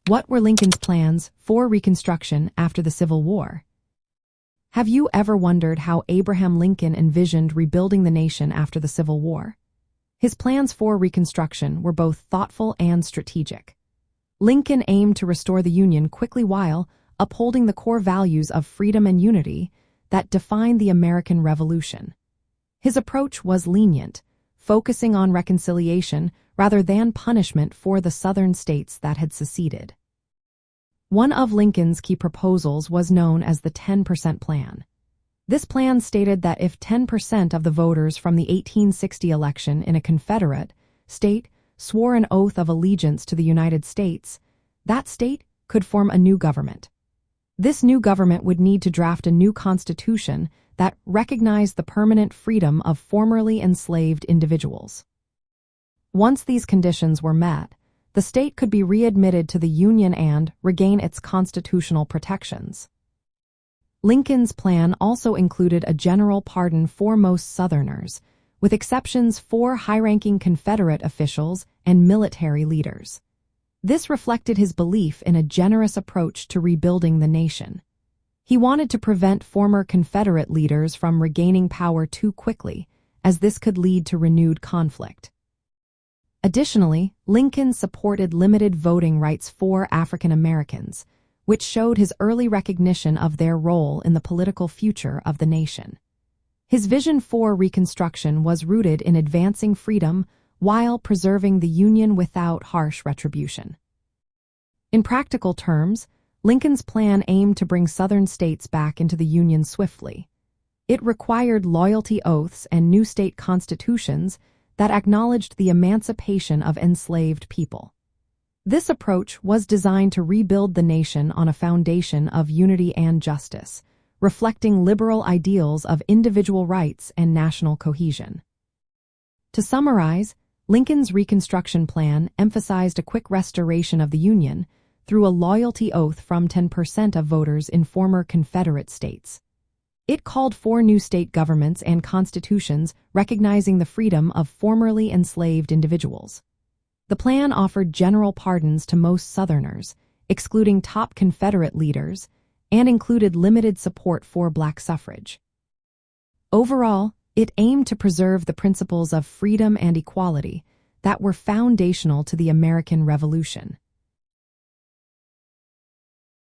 What were Lincoln's plans for Reconstruction after the Civil War? Have you ever wondered how Abraham Lincoln envisioned rebuilding the nation after the Civil War? His plans for Reconstruction were both thoughtful and strategic. Lincoln aimed to restore the Union quickly while upholding the core values of freedom and unity that defined the American Revolution. His approach was lenient, focusing on reconciliation rather than punishment for the Southern states that had seceded. One of Lincoln's key proposals was known as the 10% Plan. This plan stated that if 10% of the voters from the 1860 election in a Confederate state swore an oath of allegiance to the United States, that state could form a new government. This new government would need to draft a new constitution that recognized the permanent freedom of formerly enslaved individuals. Once these conditions were met, the state could be readmitted to the Union and regain its constitutional protections. Lincoln's plan also included a general pardon for most Southerners, with exceptions for high-ranking Confederate officials and military leaders. This reflected his belief in a generous approach to rebuilding the nation. He wanted to prevent former Confederate leaders from regaining power too quickly, as this could lead to renewed conflict. Additionally, Lincoln supported limited voting rights for African Americans, which showed his early recognition of their role in the political future of the nation. His vision for Reconstruction was rooted in advancing freedom while preserving the Union without harsh retribution. In practical terms, Lincoln's plan aimed to bring Southern states back into the Union swiftly. It required loyalty oaths and new state constitutions that acknowledged the emancipation of enslaved people. This approach was designed to rebuild the nation on a foundation of unity and justice, reflecting liberal ideals of individual rights and national cohesion. To summarize, Lincoln's Reconstruction plan emphasized a quick restoration of the Union through a loyalty oath from 10% of voters in former Confederate states. It called for new state governments and constitutions recognizing the freedom of formerly enslaved individuals. The plan offered general pardons to most Southerners, excluding top Confederate leaders, and included limited support for black suffrage. Overall, it aimed to preserve the principles of freedom and equality that were foundational to the American Revolution.